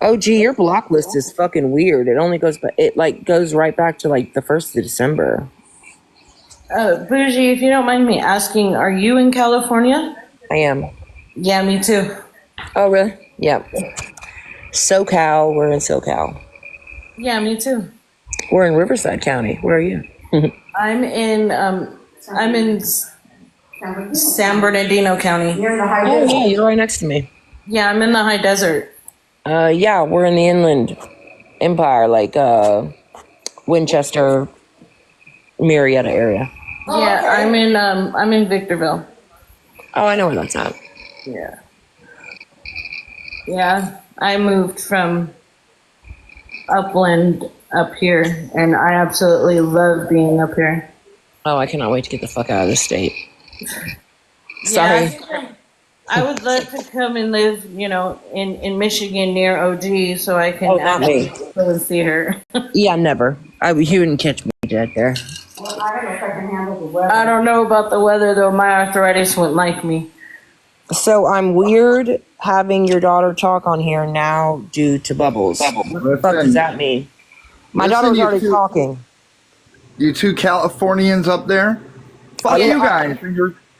Oh, gee, your block list is fucking weird. It only goes, but it like goes right back to like the 1st of December. Bougie, if you don't mind me asking, are you in California? I am. Yeah, me too. Oh, really? Yeah. SoCal. We're in SoCal. Yeah, me too. We're in Riverside County. Where are you? I'm in San Bernardino County. Oh, yeah, you're right next to me. Yeah, I'm in the high desert. Yeah, we're in the Inland Empire, like Winchester, Marietta area. Yeah, I'm in Victorville. Oh, I know where that's at. Yeah. Yeah, I moved from upland up here, and I absolutely love being up here. Oh, I cannot wait to get the fuck out of this state. Sorry. Yeah, I would love to come and live, in Michigan near OG, so I can not me. go and see her. Yeah, never. You wouldn't catch me dead there. Well, I don't know if I can handle the weather. I don't know about the weather, though. My arthritis wouldn't like me. So I'm weird having your daughter talk on here now due to Bubbles. What the fuck does that mean? My daughter was already talking. You two Californians up there? Fuck you guys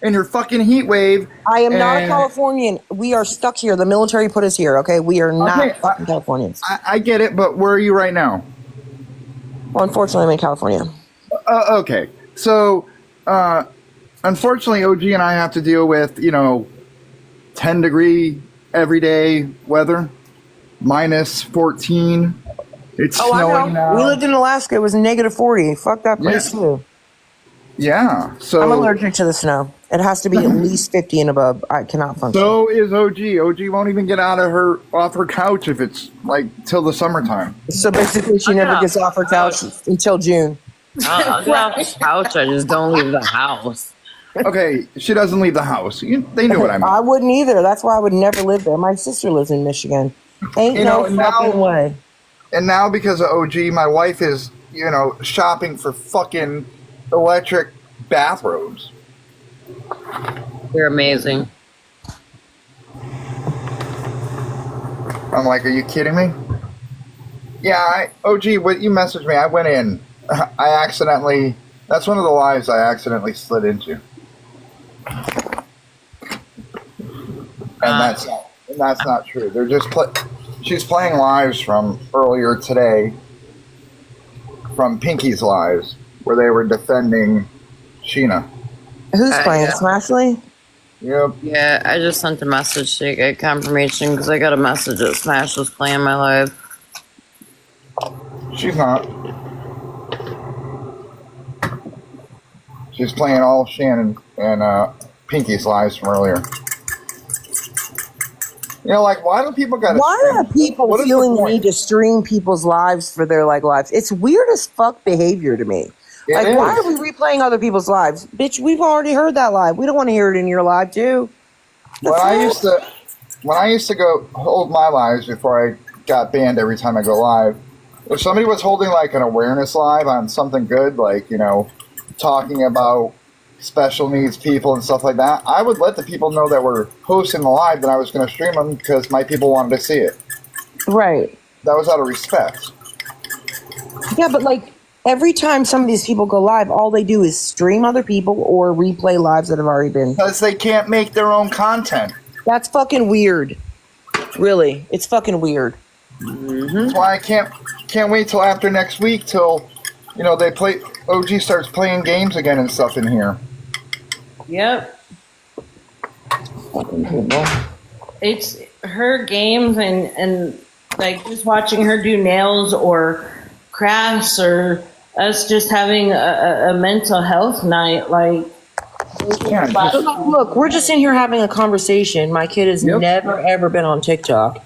and your fucking heat wave. I am not a Californian. We are stuck here. The military put us here, okay? We are not fucking Californians. I get it, but where are you right now? Well, unfortunately, I'm in California. Okay. So, unfortunately, OG and I have to deal with, 10-degree everyday weather, minus 14. It's snowing now. We lived in Alaska. It was -40. Fuck that place too. Yeah. So I'm allergic to the snow. It has to be at least 50 and above. I cannot function. So is OG. OG won't even get off her couch if it's like till the summertime. So basically, she never gets off her couch until June. I'll get off the couch. I just don't leave the house. Okay, she doesn't leave the house. They knew what I meant. I wouldn't either. That's why I would never live there. My sister lives in Michigan. Ain't no fucking way. And now because of OG, my wife is, shopping for fucking electric bathrobes. You're amazing. I'm like, are you kidding me? Yeah, OG, what you messaged me, I went in. That's one of the lives I accidentally slid into. And that's not true. They're just she's playing lives from earlier today, from Pinky's lives, where they were defending Sheena. Who's playing? Smashly? Yep. Yeah, I just sent a message to get confirmation because I got a message that Smash was playing my live. She's not. She's playing all Shannon and Pinky's lives from earlier. Why do people got to Why are people feeling the need to stream people's lives for their lives? It's weird as fuck behavior to me. Why are we replaying other people's lives? Bitch, we've already heard that live. We don't want to hear it in your live too. When I used to go hold my lives before I got banned every time I go live, if somebody was holding like an awareness live on something good, like, talking about special needs people and stuff like that, I would let the people know that were hosting the live that I was going to stream them because my people wanted to see it. Right. That was out of respect. Yeah, but every time some of these people go live, all they do is stream other people or replay lives that have already been. Because they can't make their own content. That's fucking weird. Really, it's fucking weird. Mm-hmm. That's why I can't wait till after next week till they play. OG starts playing games again and stuff in here. Yep. It's her games and just watching her do nails or crafts or us just having a mental health night. Look, we're just in here having a conversation. My kid has never ever been on TikTok,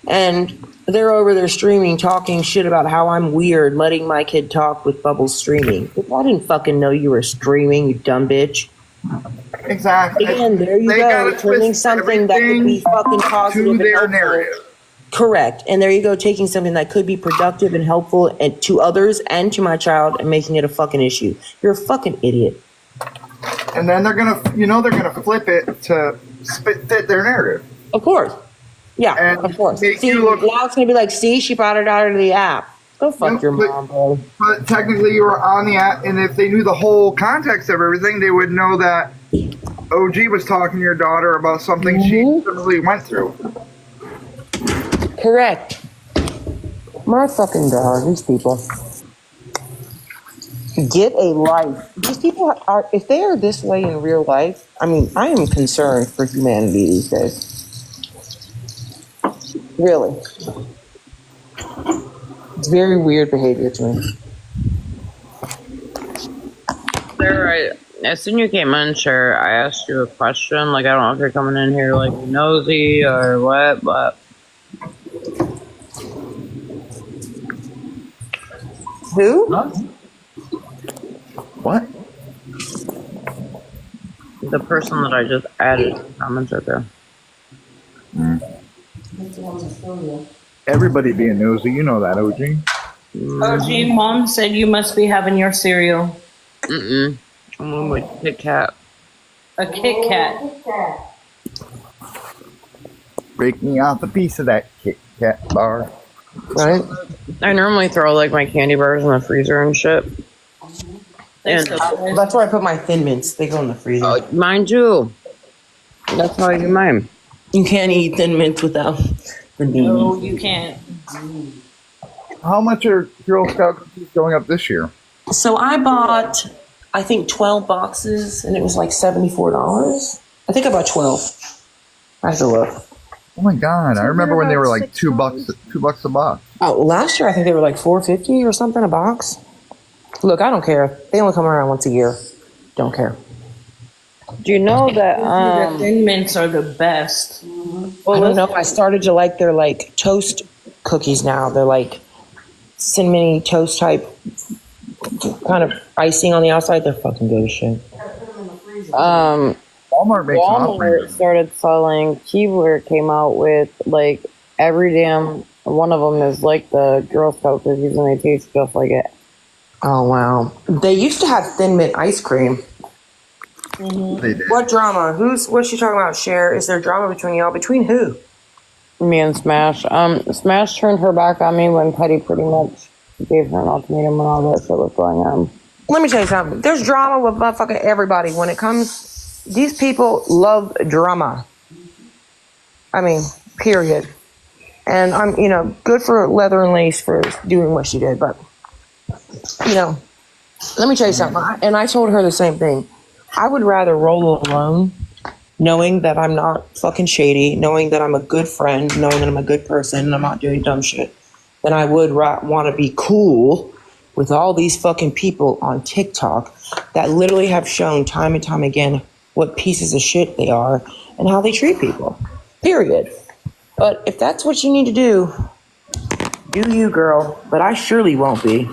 and they're over there streaming, talking shit about how I'm weird, letting my kid talk with Bubbles streaming. I didn't fucking know you were streaming, you dumb bitch. Exactly. And there you go, turning something that could be fucking positive to their and narrative. Correct. And there you go, taking something that could be productive and helpful and to others and to my child and making it a fucking issue. You're a fucking idiot. And then they're gonna flip it to fit their narrative. Of course. Yeah, And of course. make See, you look- now it's gonna be like, see, she brought her daughter to the app. Go fuck Yep, your but- mom, bro. But technically, you were on the app, and if they knew the whole context of everything, they would know that OG was talking to your daughter about something she literally went through. Correct. My fucking god, these people. Get a life. These people are, if they are this way in real life, I mean, I am concerned for humanity these days. Really. It's very weird behavior to me. They're right. As soon as you came in, sure, I asked you a question. Like, I don't know if you're coming in here like nosy or what, but Who? What? the person that I just added comments right there. Everybody being nosy, you know that, OG. OG, mom said you must be having your cereal. Mm-mm. I'm going with Kit Kat. A Kit Kat. Break me off a piece of that Kit Kat bar. Right? I normally throw like my candy bars in the freezer and shit. And That's where I put my Thin Mints. They go in the freezer. mine too. That's how I do mine. You can't eat Thin Mints without the No, beans. you can't. How much are Girl Scout cookies going up this year? So I bought, I think, 12 boxes, and it was like $74. I think I bought 12. I have to look. Oh my god! I remember when they were like $2 a box. Oh, last year I think they were like $4.50 or something a box. Look, I don't care. They only come around once a year. Don't care. Do you know that? The Thin Mints are the best. I don't know. I started to like their like toast cookies now. They're like cinnamony toast type, kind of icing on the outside. They're fucking good as shit. Walmart makes an Walmart offering. started selling. Keebler came out with like every damn one of them is like the Girl Scout cookies, and they taste just like it. Oh wow. They used to have Thin Mint ice cream. They did. What drama? What's she talking about? Cher? Is there drama between y'all? Between who? Me and Smash. Smash turned her back on me when Petty pretty much gave her an ultimatum and all that shit was going on. Let me tell you something. There's drama with motherfucking everybody. When it comes, these people love drama. I mean, period. And I'm, good for Leather and Lace for doing what she did. But, let me tell you something. And I told her the same thing. I would rather roll alone, knowing that I'm not fucking shady, knowing that I'm a good friend, knowing that I'm a good person and I'm not doing dumb shit, than I would want to be cool with all these fucking people on TikTok that literally have shown time and time again what pieces of shit they are and how they treat people. Period. But if that's what you need to do you, girl. But I surely won't be.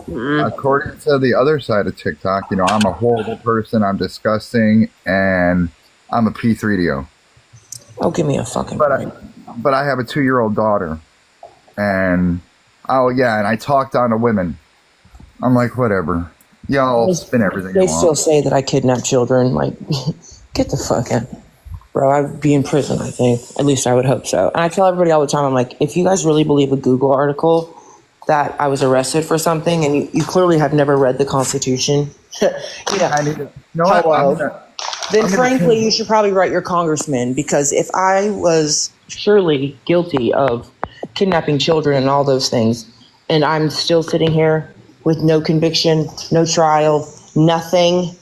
According to the other side of TikTok, I'm a horrible person, I'm disgusting, and I'm a P3DO. Oh, give me a fucking break. But I have a 2-year-old daughter, and and I talk down to women. I'm like, whatever. Y'all spin everything They you still want. say that I kidnap children. Like, get the fuck out. Bro, I'd be in prison, I think. At least I would hope so. And I tell everybody all the time, I'm like, if you guys really believe a Google article that I was arrested for something, and you clearly have never read the Constitution, I need to. No, then frankly, you should probably write your congressman, because if I was surely guilty of kidnapping children and all those things, and I'm still sitting here with no conviction, no trial, nothing,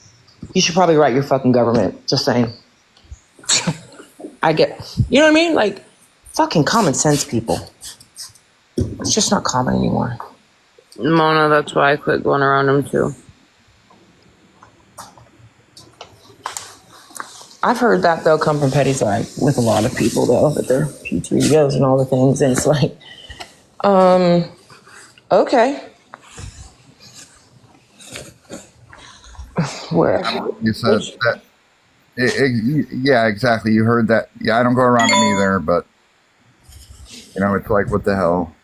you should probably write your fucking government. Just saying. You know what I mean? Like, fucking common sense, people. It's just not common anymore. Mona, that's why I quit going around them too. I've heard that, though, come from Petty side with a lot of people, though, that they're P3Os and all the things, and it's like, okay. Where? You said that. Yeah, exactly. You heard that. Yeah, I don't go around them either, but it's like, what the hell?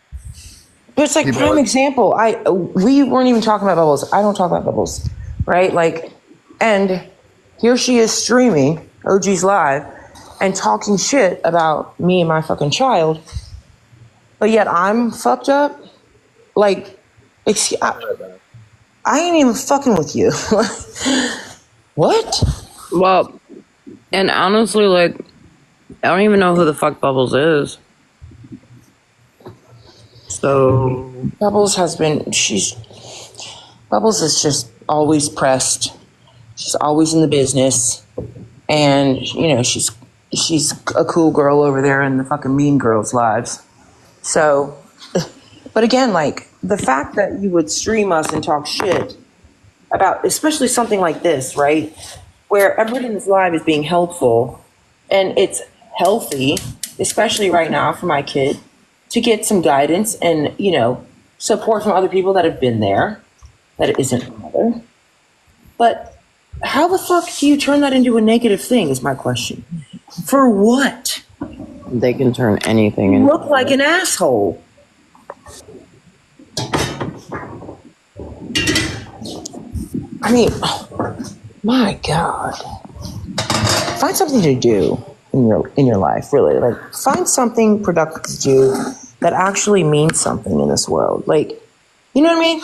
But it's like People prime are- example. We weren't even talking about Bubbles. I don't talk about Bubbles, right? Like, and here she is streaming OG's live, and talking shit about me and my fucking child, but yet I'm fucked up. Like, I ain't even fucking with you. What? Well, and honestly, like, I don't even know who the fuck Bubbles is. So Bubbles is just always pressed. She's always in the business. And, you know, she's a cool girl over there in the fucking mean girls' lives. So, but again, like, the fact that you would stream us and talk shit about, especially something like this, right? Where everybody in this live is being helpful and it's healthy, especially right now for my kid, to get some guidance and, you know, support from other people that have been there, that it isn't a mother. But how the fuck do you turn that into a negative thing is my question. For what? they can turn anything You into. look like an asshole. I mean, my God. Find something to do in your life, really. Like, find something productive to do that actually means something in this world. Like, you know what I mean?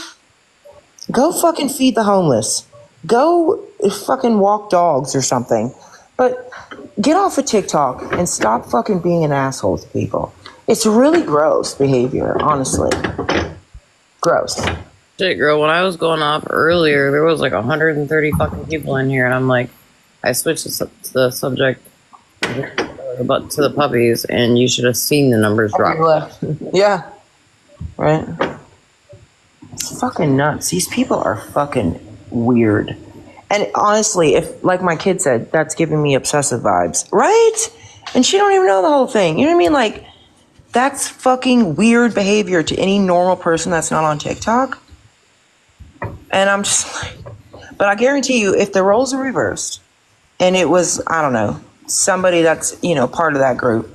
Go fucking feed the homeless. Go fucking walk dogs or something. But get off of TikTok and stop fucking being an asshole to people. It's really gross behavior, honestly. Gross. Shit, girl, when I was going off earlier, there was like 130 fucking people in here, and I'm like, I switched to the subject about to the puppies, and you should have seen the numbers drop. Yeah. Right? It's fucking nuts. These people are fucking weird. And honestly, if, like my kid said, that's giving me obsessive vibes, right? And she don't even know the whole thing. You know what I mean? Like, that's fucking weird behavior to any normal person that's not on TikTok. And I'm just like, but I guarantee you, if the roles are reversed and it was, I don't know, somebody that's, you know, part of that group,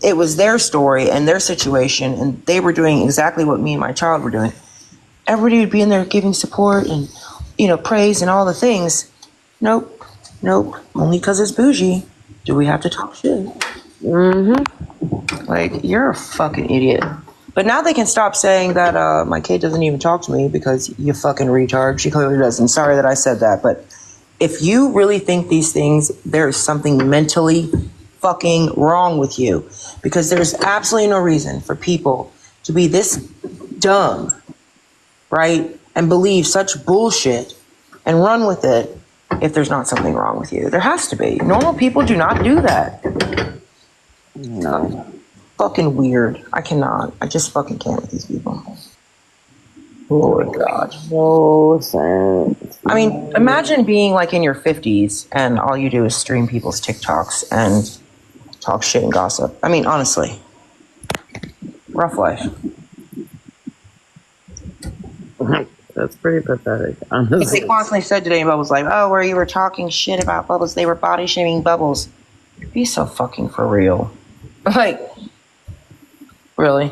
it was their story and their situation, and they were doing exactly what me and my child were doing, everybody would be in there giving support and, you know, praise and all the things. Nope. Only because it's bougie do we have to talk shit. Like, you're a fucking idiot. But now they can stop saying that my kid doesn't even talk to me because you fucking retard. She clearly doesn't. Sorry that I said that. But if you really think these things, there is something mentally fucking wrong with you. Because there's absolutely no reason for people to be this dumb, right? And believe such bullshit and run with it if there's not something wrong with you. There has to be. Normal people do not do that. No. Fucking weird. I cannot. I just fucking can't with these people. Lord God. No sense. I mean, imagine being like in your 50s and all you do is stream people's TikToks and talk shit and gossip. I mean, honestly. Rough life. That's pretty pathetic, honestly. They constantly said today, Bubbles, like, oh, where you were talking shit about Bubbles, they were body shaming Bubbles. Be so fucking for real. Like, really?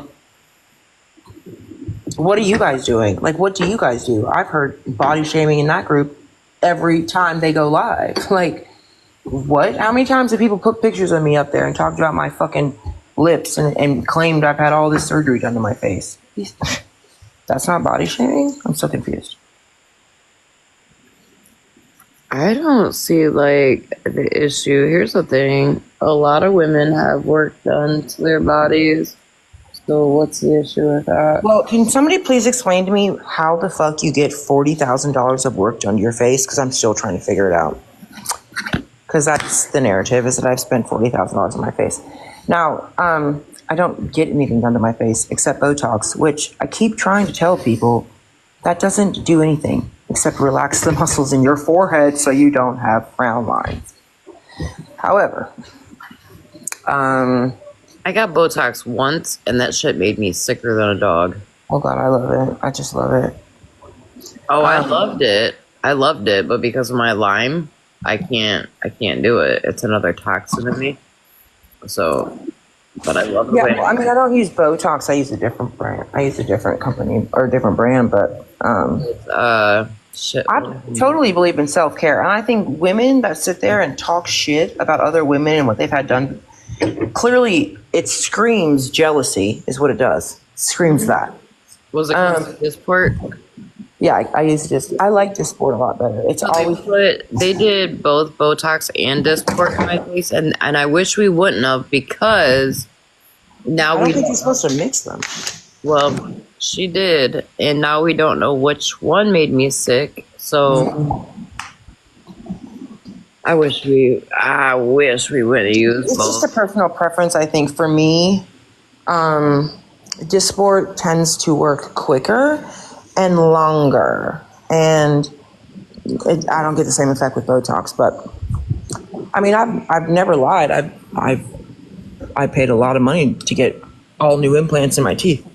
What are you guys doing? Like, what do you guys do? I've heard body shaming in that group every time they go live. Like, what? How many times have people put pictures of me up there and talked about my fucking lips and claimed I've had all this surgery done to my face? That's not body shaming? I'm so confused. I don't see, like, the issue. Here's the thing. A lot of women have work done to their bodies. So what's the issue with that? Well, can somebody please explain to me how the fuck you get $40,000 of work done to your face? Because I'm still trying to figure it out. Because that's the narrative, is that I've spent $40,000 on my face. Now, I don't get anything done to my face except Botox, which I keep trying to tell people that doesn't do anything except relax the muscles in your forehead so you don't have frown lines. However, I got Botox once, and that shit made me sicker than a dog. oh God, I love it. I just love it. Oh, I loved it. But because of my Lyme, I can't do it. It's another toxin in me. So, but I love the Yeah, way. well, I mean, I don't use Botox. I use a different brand. I use a different company or a different brand, but shit. I totally believe in self care, and I think women that sit there and talk shit about other women and what they've had done, clearly it screams jealousy, is what it does. Screams that. Was it Dysport? Yeah, I use this. I like this sport a lot better. It's always They did both Botox and Dysport in my face, and I wish we wouldn't have, because now I don't we think you're supposed to mix them. well, she did, and now we don't know which one made me sick. So I wish we would have used It's both. just a personal preference, I think. For me, Dysport tends to work quicker and longer, and I don't get the same effect with Botox. But I mean, I've never lied. I paid a lot of money to get all new implants in my teeth.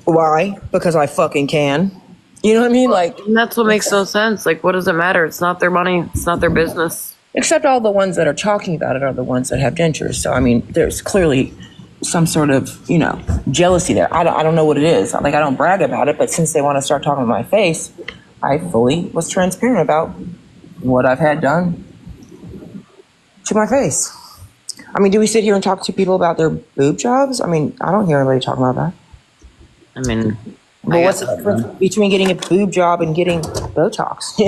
Why? Because I fucking can. You know what I mean? Like, And that's what makes no sense. Like, what does it matter? It's not their money. It's not their business. except all the ones that are talking about it are the ones that have dentures. So I mean, there's clearly some sort of, jealousy there. I don't know what it is. Like, I don't brag about it, but since they want to start talking to my face, I fully was transparent about what I've had done to my face. I mean, do we sit here and talk to people about their boob jobs? I mean, I don't hear anybody talking about that. I mean, But what's the difference between getting a boob job and getting Botox?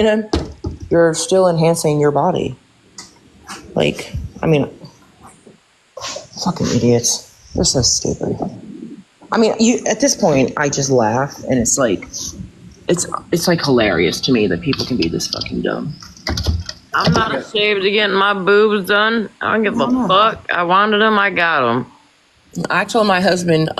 You're still enhancing your body. Like, I mean, fucking idiots. They're so stupid. I mean, at this point, I just laugh, and it's like hilarious to me that people can be this fucking dumb. I'm not ashamed of getting my boobs done. I don't give a fuck. I wanted them. I got them. I told my husband,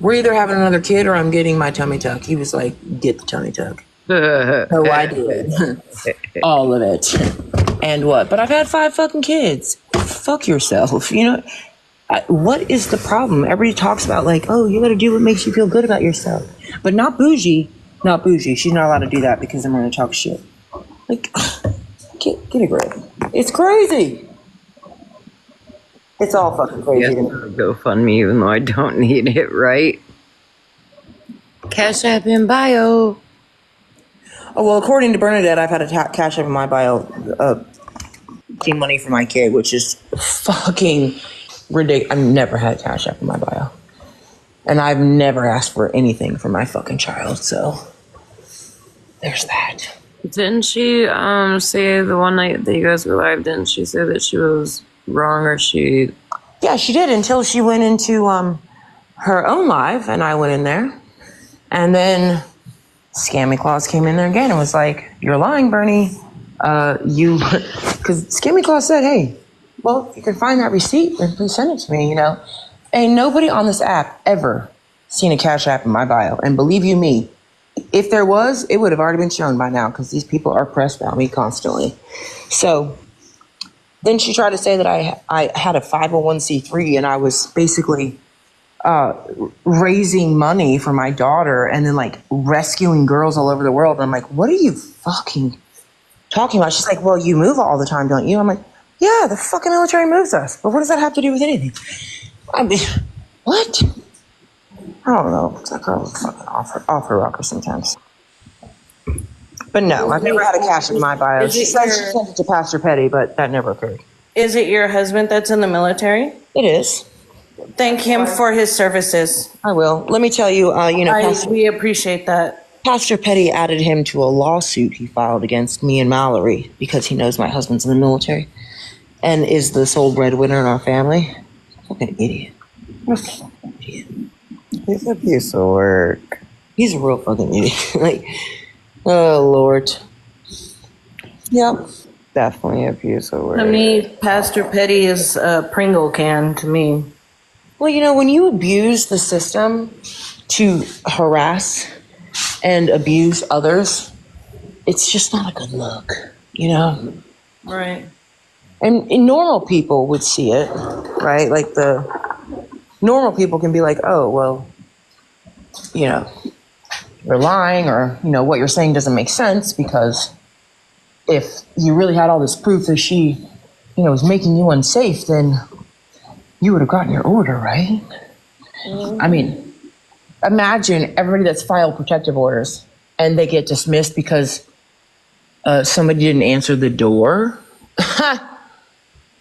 we're either having another kid or I'm getting my tummy tuck. He was like, get the tummy tuck. So I did. All of it. And what? But I've had 5 fucking kids. Fuck yourself. What is the problem? Everybody talks about like, oh, you gotta do what makes you feel good about yourself. But not bougie. Not bougie. She's not allowed to do that because I'm gonna talk shit. Like, get a grip. It's crazy. It's all fucking crazy to me. GoFundMe, even though I don't need it, right? Cash App in bio. Oh, well, according to Bernadette, I've had a cash app in my bio, getting money for my kid, which is fucking ridiculous. I've never had cash app in my bio. And I've never asked for anything for my fucking child, so there's that. Didn't she say the one night that you guys were live, didn't she say that she was wrong, or she... Yeah, she did, until she went into her own live, and I went in there. And then Scammy Claus came in there again and was like, you're lying, Bernie. Because Scammy Claus said, hey, well, if you can find that receipt, then please send it to me, Ain't nobody on this app ever seen a cash app in my bio. And believe you me, if there was, it would have already been shown by now because these people are pressed about me constantly. So then she tried to say that I had a 501c3 and I was basically raising money for my daughter and then like rescuing girls all over the world. And I'm like, what are you fucking talking about? She's like, well, you move all the time, don't you? I'm like, yeah, the fucking military moves us. But what does that have to do with anything? I mean, what? I don't know. That girl is fucking off her rocker sometimes. But no, I've never had a cash in my bio. She said she sent it to Pastor Petty, but that never occurred. Is it your husband that's in the military? It is. Thank him for his services. I will. Let me tell you, We appreciate that. Pastor Petty added him to a lawsuit he filed against me and Mallory because he knows my husband's in the military and is the sole breadwinner in our family. Fucking idiot. What a fucking idiot. He's a piece of work. He's a real fucking idiot. Like, oh, Lord. Yep. Definitely a piece of work. To me, Pastor Petty is a Pringle can to me. Well, when you abuse the system to harass and abuse others, it's just not a good look, Right. And normal people would see it, right? Like the normal people can be like, oh, well, you're lying, or, what you're saying doesn't make sense, because if you really had all this proof that she, was making you unsafe, then you would have gotten your order, right? Mm-hmm. I mean, imagine everybody that's filed protective orders and they get dismissed because somebody didn't answer the door.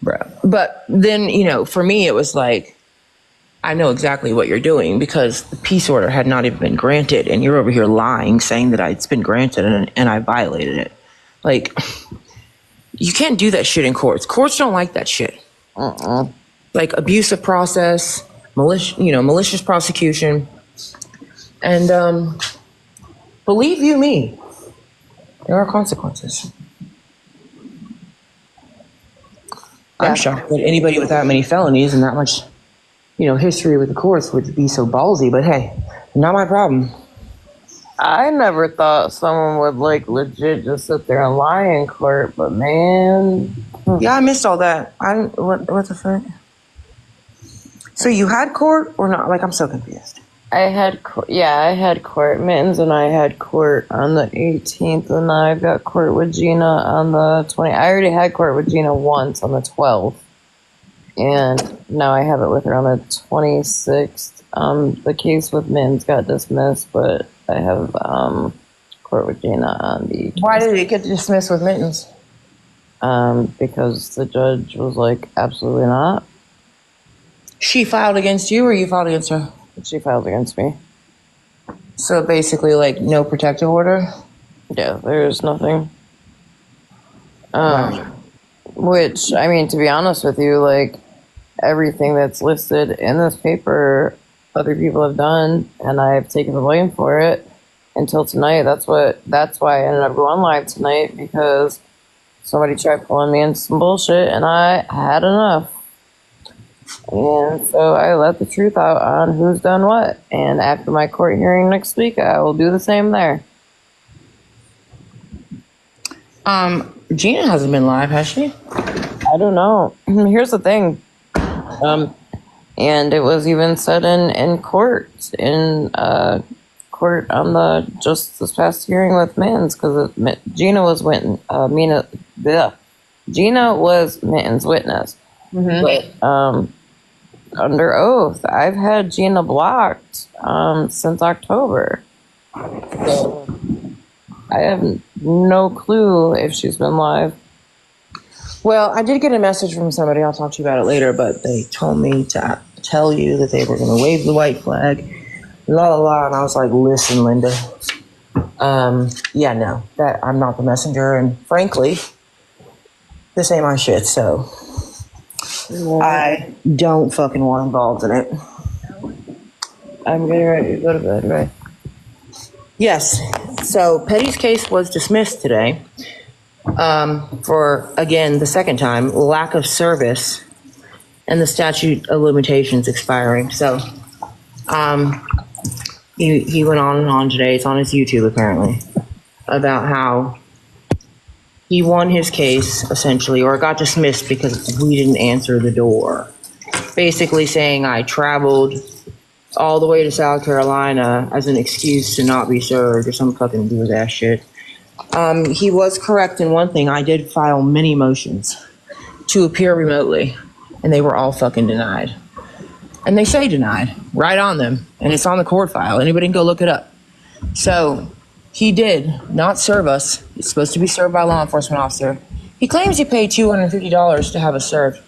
Bro. But then, you know, for me, it was like, I know exactly what you're doing because the peace order had not even been granted, and you're over here lying, saying that it's been granted and I violated it. Like, you can't do that shit in courts. Courts don't like that shit. Like abusive process, malicious prosecution, and believe you me, there are consequences. I'm shocked that anybody with that many felonies and that much, history with the courts would be so ballsy, but hey, not my problem. I never thought someone would like legit just sit there and lie in court, but man. Yeah, I missed all that. What the fuck? So you had court or not? Like, I'm so confused. I had court. Mittens and I had court on the 18th, and then I've got court with Gina on the 20th. I already had court with Gina once on the 12th, and now I have it with her on the 26th. The case with Mittens got dismissed, but I have court with Gina on the 26th. Why did it get dismissed with Mittens? Because the judge was like, absolutely not. She filed against you or you filed against her? She filed against me. So basically, like, no protective order? Yeah, there's nothing. Wow. Which, I mean, to be honest with you, like, everything that's listed in this paper, other people have done, and I've taken the blame for it until tonight. That's why I ended up going live tonight, because somebody tried pulling me into some bullshit, and I had enough. And so I let the truth out on who's done what. And after my court hearing next week, I will do the same there. Gina hasn't been live, has she? I don't know. Here's the thing. And it was even said in court, court on the just this past hearing with Mittens, because Gina was Gina was Mittens' witness. Mm-hmm. But under oath, I've had Gina blocked since October. So I have no clue if she's been live. Well, I did get a message from somebody. I'll talk to you about it later, but they told me to tell you that they were going to wave the white flag, la la la, and I was like, listen, Linda, yeah, no, that I'm not the messenger, and frankly, this ain't my shit, so I don't fucking want involved in it. I'm getting ready to go to bed, right? Yes. So Petty's case was dismissed today for, again, the second time, lack of service and the statute of limitations expiring. So he went on and on today. It's on his YouTube, apparently, about how he won his case, essentially, or it got dismissed because we didn't answer the door. Basically saying I traveled all the way to South Carolina as an excuse to not be served or some fucking weird ass shit. He was correct in one thing. I did file many motions to appear remotely, and they were all fucking denied. And they say denied right on them, and it's on the court file. Anybody can go look it up. So he did not serve us. It's supposed to be served by a law enforcement officer. He claims he paid $250 to have us served.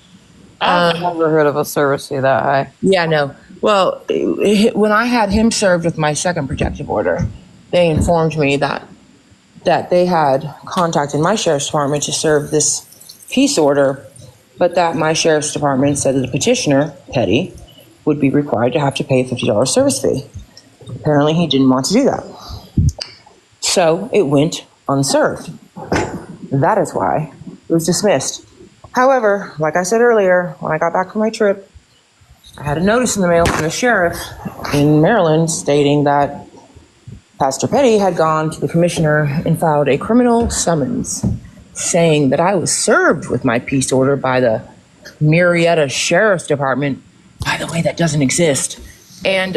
I've never heard of a service fee that high. Yeah, no. Well, when I had him served with my second protective order, they informed me that they had contacted my sheriff's department to serve this peace order, but that my sheriff's department said that the petitioner, Petty, would be required to have to pay a $50 service fee. Apparently, he didn't want to do that. So it went unserved. That is why it was dismissed. However, like I said earlier, when I got back from my trip, I had a notice in the mail from the sheriff in Maryland stating that Pastor Petty had gone to the commissioner and filed a criminal summons saying that I was served with my peace order by the Marietta Sheriff's Department. By the way, that doesn't exist. And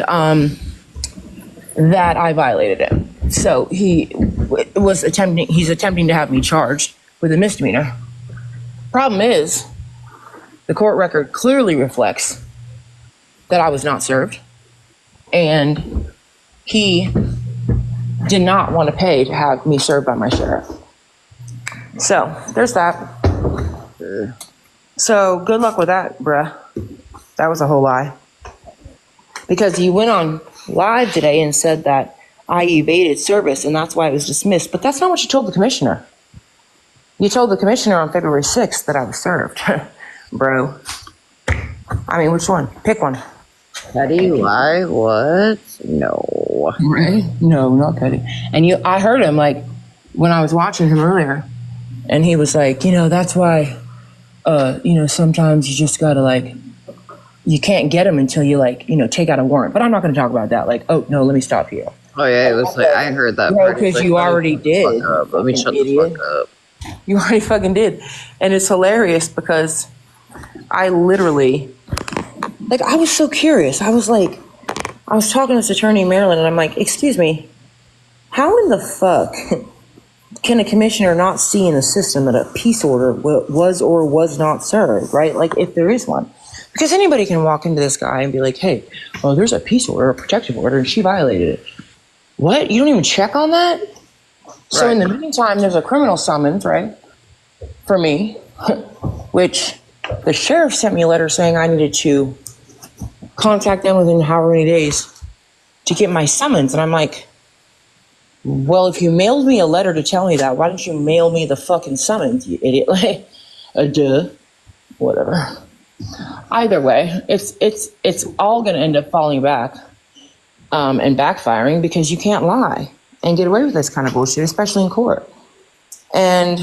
that I violated it. So he's attempting to have me charged with a misdemeanor. Problem is, the court record clearly reflects that I was not served, and he did not want to pay to have me served by my sheriff. So there's that. So good luck with that, bruh. That was a whole lie. Because you went on live today and said that I evaded service and that's why it was dismissed. But that's not what you told the commissioner. You told the commissioner on February 6th that I was served. Bro. I mean, which one? Pick one. Petty lie? What? No. Right? No, not petty. And I heard him like when I was watching him earlier, and he was like, that's why, sometimes you just gotta like, you can't get them until you like, take out a warrant. But I'm not gonna talk about that. Like, oh no, let me stop you. Oh yeah, it was like I heard that. No, because you already did. Let me shut the fuck up. You already fucking did. And it's hilarious because I literally, like, I was so curious. I was talking to this attorney in Maryland, and I'm like, excuse me, how in the fuck can a commissioner not see in the system that a peace order was or was not served, right? Like, if there is one. Because anybody can walk into this guy and be like, hey, well, there's a peace order, a protective order, and she violated it. What? You don't even check on that? So in the meantime, there's a criminal summons, right, for me, which the sheriff sent me a letter saying I needed to contact them within however many days to get my summons. And I'm like, well, if you mailed me a letter to tell me that, why didn't you mail me the fucking summons, you idiot? Like, duh, whatever. Either way, it's all going to end up falling back and backfiring because you can't lie and get away with this kind of bullshit, especially in court. And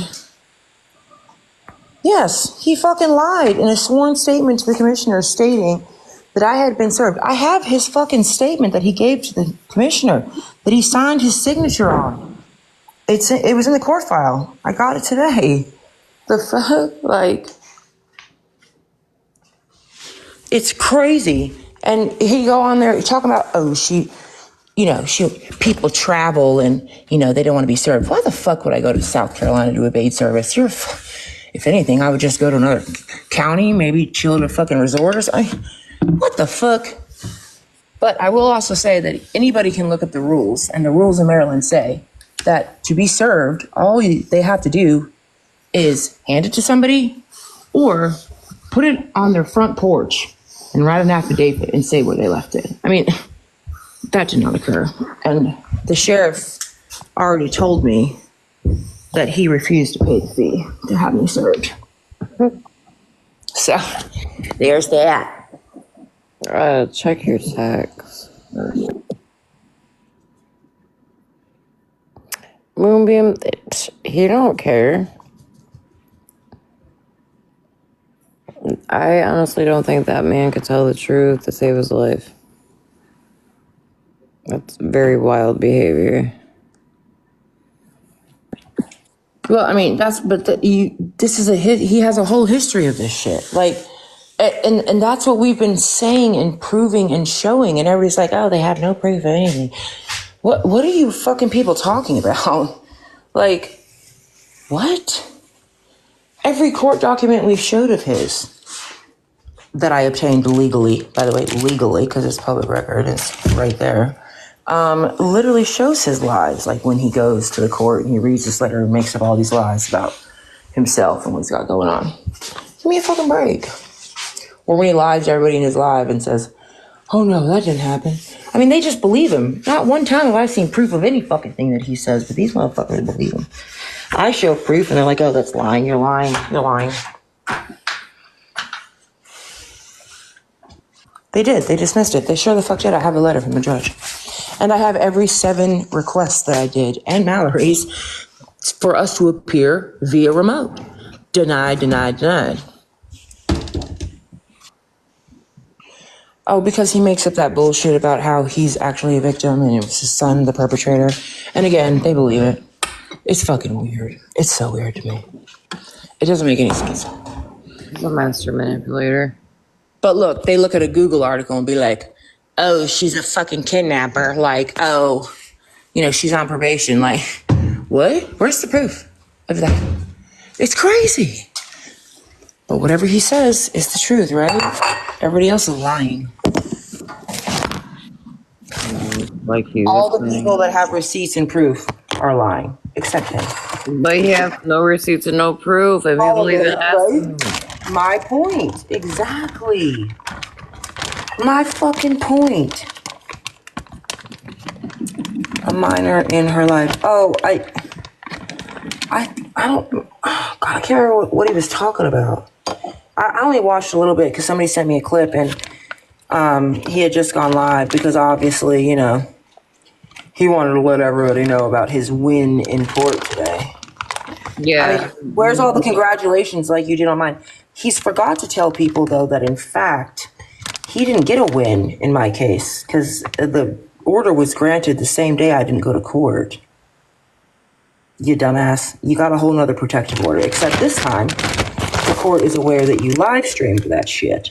yes, he fucking lied in a sworn statement to the commissioner stating that I had been served. I have his fucking statement that he gave to the commissioner that he signed his signature on. It was in the court file. I got it today. The fuck, like, it's crazy. And he go on there talking about, people travel and, they don't want to be served. Why the fuck would I go to South Carolina to evade service? If anything, I would just go to another county, maybe chill at a fucking resort or something. What the fuck? But I will also say that anybody can look at the rules, and the rules in Maryland say that to be served, they have to do is hand it to somebody or put it on their front porch and write an affidavit and say where they left it. I mean, that did not occur. And the sheriff already told me that he refused to pay the fee to have me served. So, there's that. Check your text. Moonbeam, he don't care. I honestly don't think that man could tell the truth to save his life. That's very wild behavior. Well, I mean, he has a whole history of this shit. Like, and that's what we've been saying and proving and showing. And everybody's like, oh, they have no proof of anything. What are you fucking people talking about? Like, what? Every court document we've showed of his that I obtained legally, by the way, legally, because it's public record, it's right there, literally shows his lies. Like when he goes to the court and he reads this letter and makes up all these lies about himself and what he's got going on. Give me a fucking break. Or when he lies to everybody in his live and says, oh no, that didn't happen. I mean, they just believe him. Not one time have I seen proof of any fucking thing that he says, but these motherfuckers believe him. I show proof and they're like, oh, that's lying, you're lying, you're lying. They did, they dismissed it. They sure the fuck did. I have a letter from the judge. And I have every 7 requests that I did, and Mallory's, for us to appear via remote. Denied, denied, denied. Oh, because he makes up that bullshit about how he's actually a victim and it was his son, the perpetrator. And again, they believe it. It's fucking weird. It's so weird to me. It doesn't make any sense. He's a master manipulator. But look, they look at a Google article and be like, oh, she's a fucking kidnapper. Like, oh, she's on probation. Like, what? Where's the proof of that? It's crazy. But whatever he says is the truth, right? Everybody else is lying. like he's All the people that have receipts and proof are lying, except him. but he has no receipts and no proof, and All people of it, even ask him. right? My point. Exactly. My fucking point. A minor in her life. Oh, I don't. God, I can't remember what he was talking about. I only watched a little bit because somebody sent me a clip, and he had just gone live because obviously, you know, he wanted to let everybody know about his win in court today. Yeah, I mean, where's all the congratulations like you did on mine? He's forgot to tell people, though, that in fact, he didn't get a win in my case because the order was granted the same day I didn't go to court. You dumbass. You got a whole nother protective order, except this time, the court is aware that you live streamed that shit.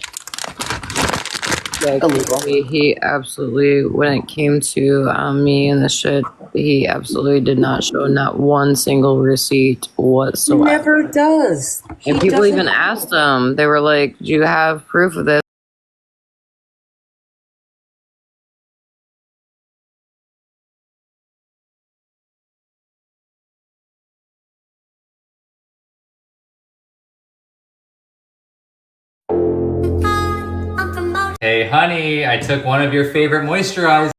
Illegal. he absolutely, when it came to me and the shit, he absolutely did not show not one single receipt whatsoever. Never does. And He people doesn't- even asked him, they were like, do you have proof of this? Hey honey, I took one of your favorite moisturizers.